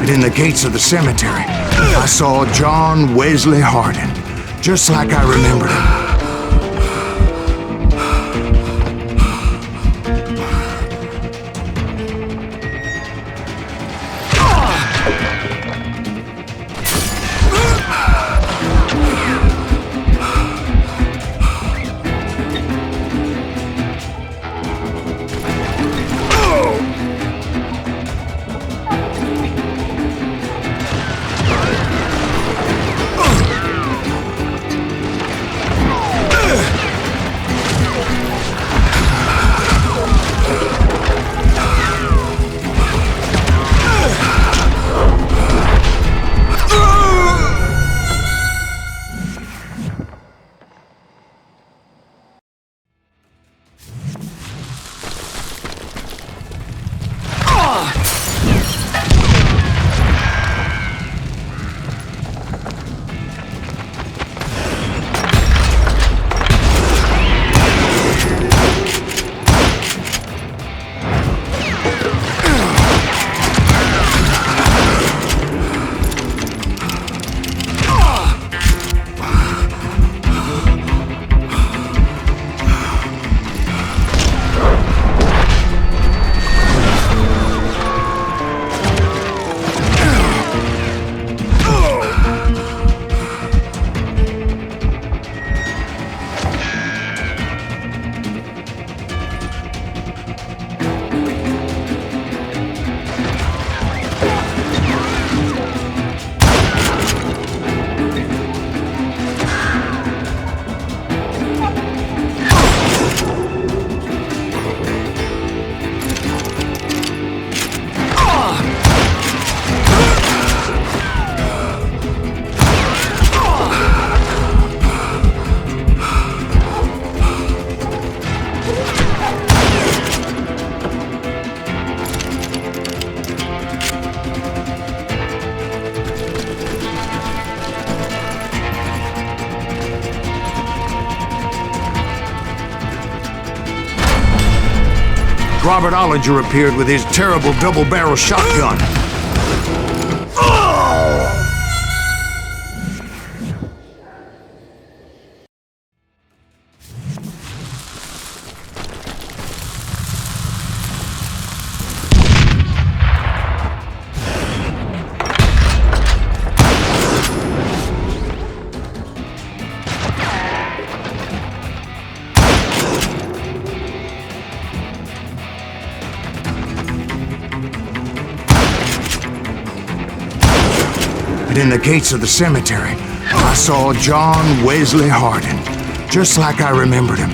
In the gates of the cemetery, I saw John Wesley Hardin, just like I remembered him. Robert Ollinger appeared with his terrible double-barrel shotgun. And in the gates of the cemetery, I saw John Wesley Hardin, just like I remembered him.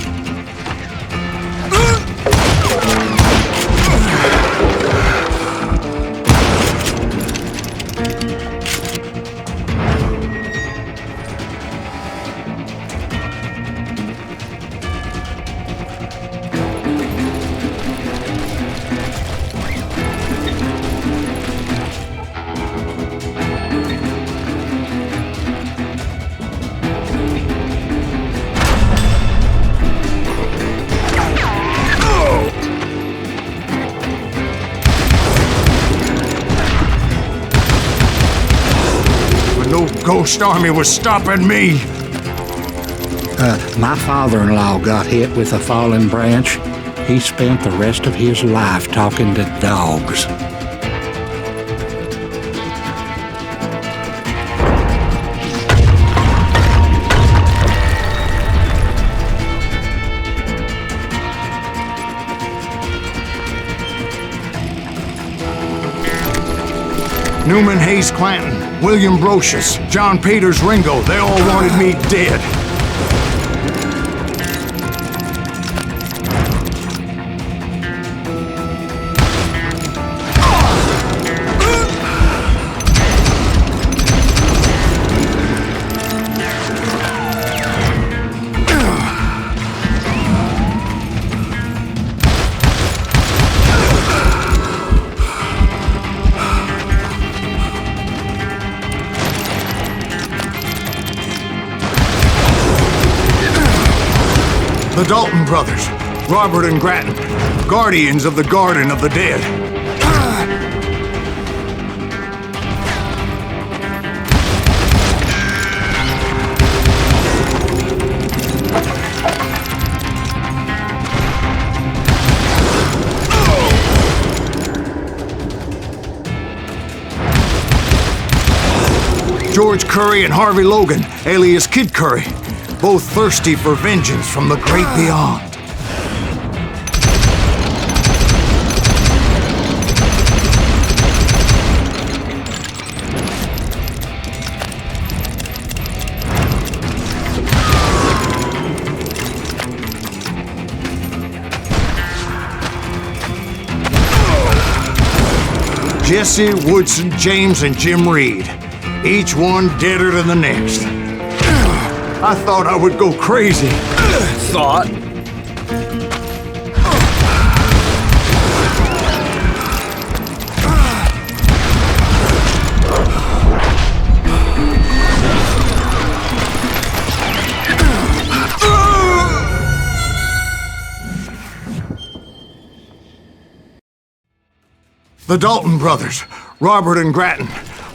No ghost army was stopping me. My father-in-law got hit with a fallen branch. He spent the rest of his life talking to dogs. Newman Hayes Clanton, William Brocious, John Peters Ringo, they all wanted me dead. The Dalton brothers, Robert and Grattan, guardians of the Garden of the Dead. George Curry and Harvey Logan, alias Kid Curry, both thirsty for vengeance from the great beyond. Jesse, Woodson, James, and Jim Reed, each one deader than the next. I thought I would go crazy. Thought? The Dalton brothers, Robert and Grattan,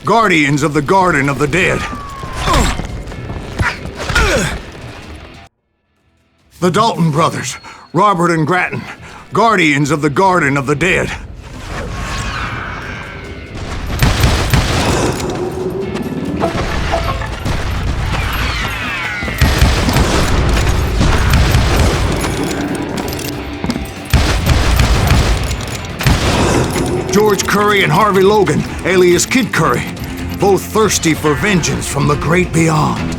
guardians of the Garden of the Dead. The Dalton brothers, Robert and Grattan, guardians of the Garden of the Dead. George Curry and Harvey Logan, alias Kid Curry, both thirsty for vengeance from the great beyond.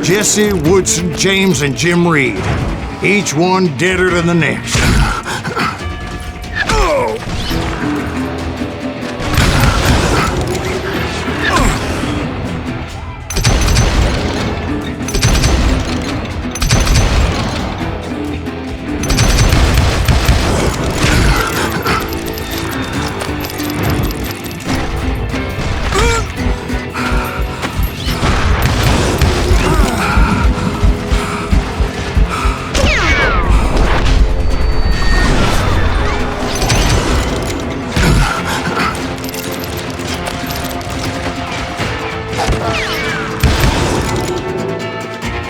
Jesse, Woodson, James, and Jim Reed, each one deader than the next.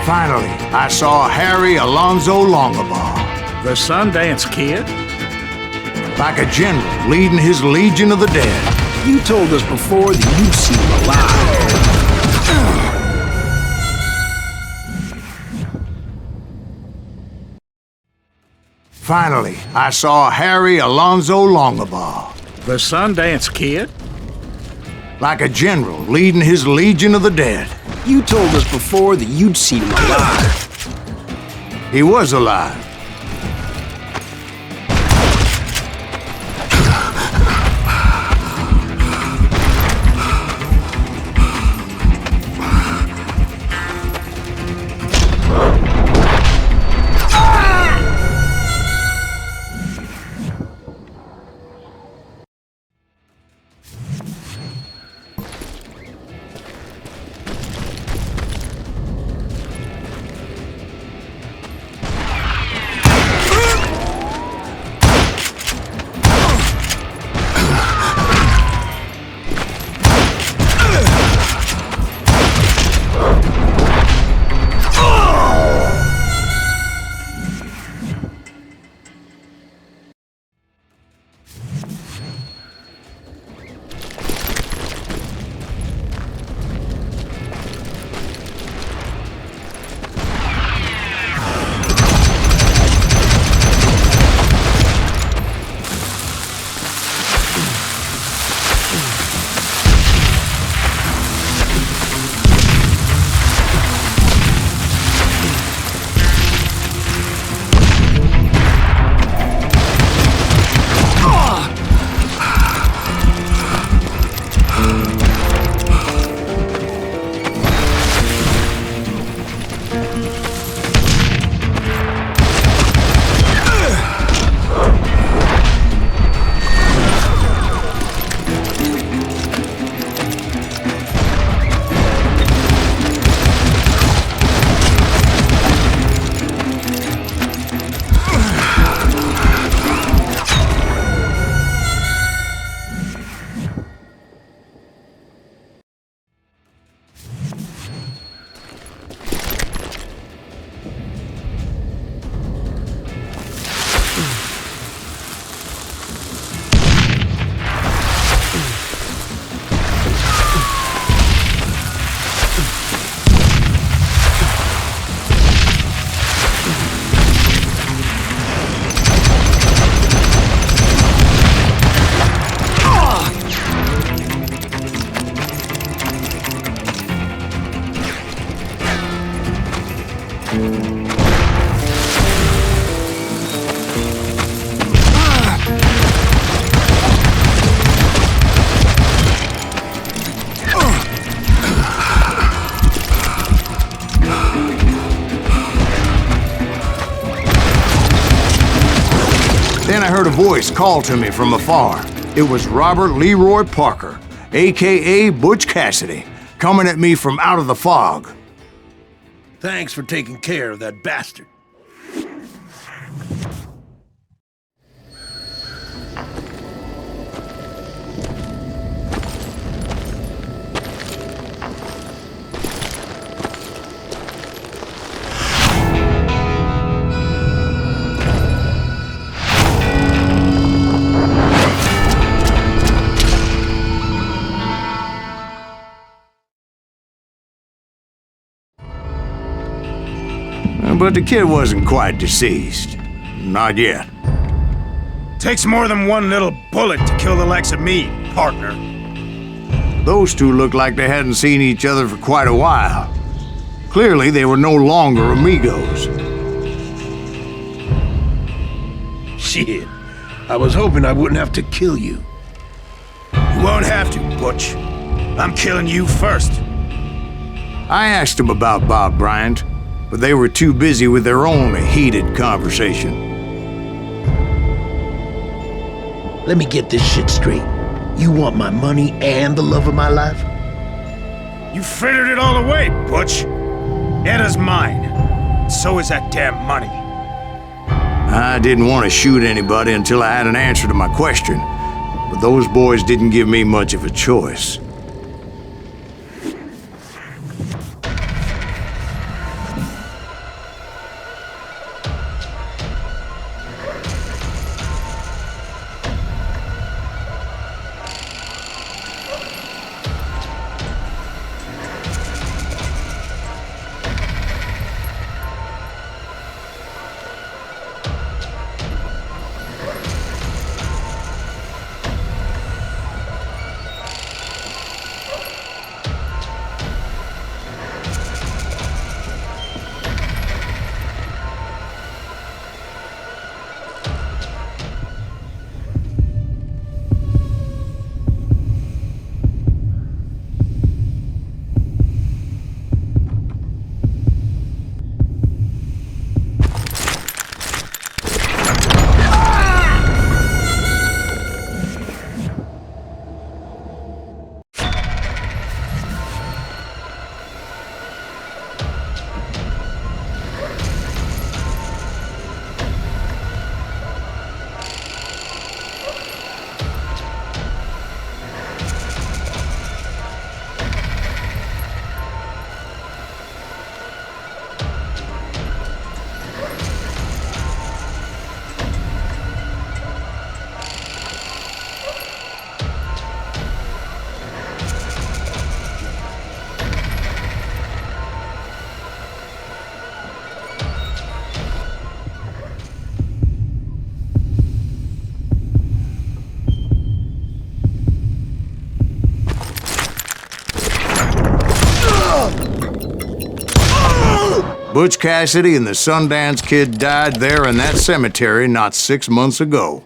Finally, I saw Harry Alonzo Longabaugh. The Sundance Kid? Like a general leading his legion of the dead. You told us before that you seem alive. Finally, I saw Harry Alonzo Longabaugh. The Sundance Kid? Like a general leading his legion of the dead. You told us before that you'd seen him alive. He was alive. Then I heard a voice call to me from afar. It was Robert Leroy Parker, a.k.a. Butch Cassidy, coming at me from out of the fog. Thanks for taking care of that bastard. But the kid wasn't quite deceased. Not yet. Takes more than one little bullet to kill the likes of me, partner. Those two looked like they hadn't seen each other for quite a while. Clearly, they were no longer amigos. Shit. I was hoping I wouldn't have to kill you. You won't have to, Butch. I'm killing you first. I asked them about Bob Bryant, but they were too busy with their own heated conversation. Let me get this shit straight. You want my money and the love of my life? You frittered it all away, Butch. Edda's mine. So is that damn money. I didn't want to shoot anybody until I had an answer to my question, but those boys didn't give me much of a choice. Butch Cassidy and the Sundance Kid died there in that cemetery not 6 months ago.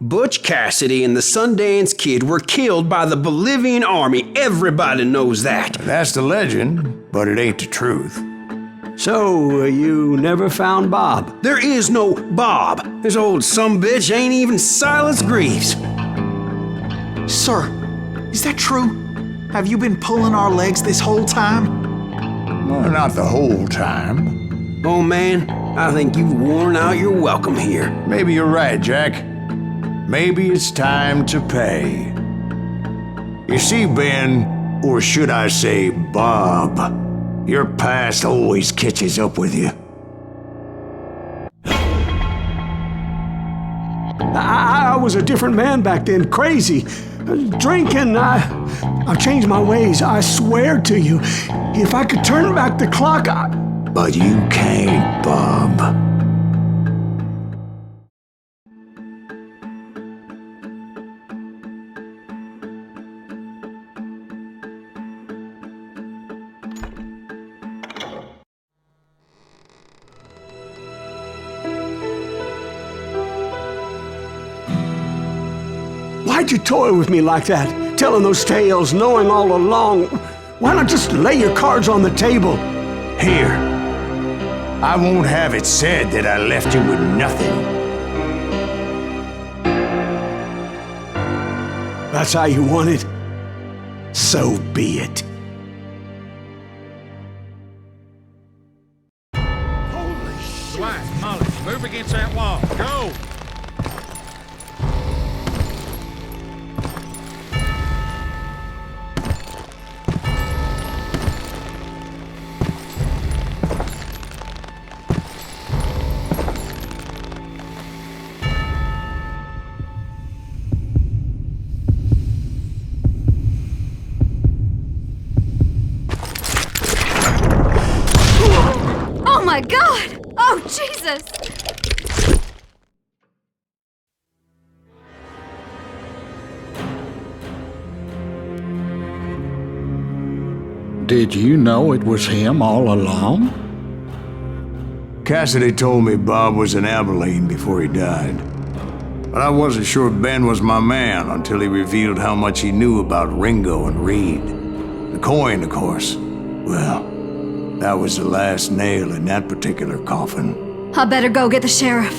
Butch Cassidy and the Sundance Kid were killed by the Bolivian army. Everybody knows that. That's the legend, but it ain't the truth. So, you never found Bob? There is no Bob. This old sumbitch ain't even Silas Greaves. Sir, is that true? Have you been pulling our legs this whole time? Well, not the whole time. Oh man, I think you've worn out your welcome here. Maybe you're right, Jack. Maybe it's time to pay. You see, Ben, or should I say Bob, your past always catches up with you. I was a different man back then, crazy. Drinking, I've changed my ways, I swear to you. If I could turn back the clock, But you can't, Bob. Why'd you toy with me like that? Telling those tales, knowing all along. Why not just lay your cards on the table? Here. I won't have it said that I left you with nothing. That's how you want it? So be it. Dwight, Molly, move against that wall. Go! Oh my God! Oh, Jesus! Did you know it was him all along? Cassidy told me Bob was in Abilene before he died. But I wasn't sure Ben was my man until he revealed how much he knew about Ringo and Reed. The coin, of course. Well, that was the last nail in that particular coffin. I better go get the sheriff.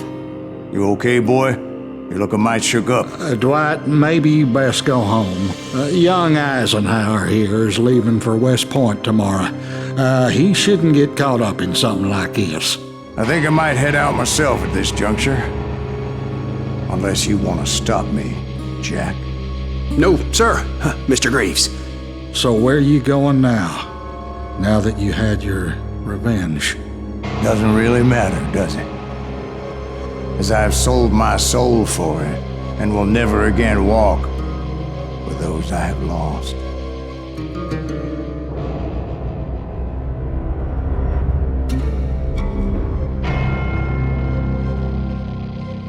You okay, boy? You're looking mighty shook up. Dwight, maybe you best go home. Young Eisenhower here is leaving for West Point tomorrow. He shouldn't get caught up in something like this. I think I might head out myself at this juncture. Unless you want to stop me, Jack. No, sir, Mr. Greaves. So where are you going now? Now that you had your revenge? Doesn't really matter, does it? As I've sold my soul for it, and will never again walk with those I have lost.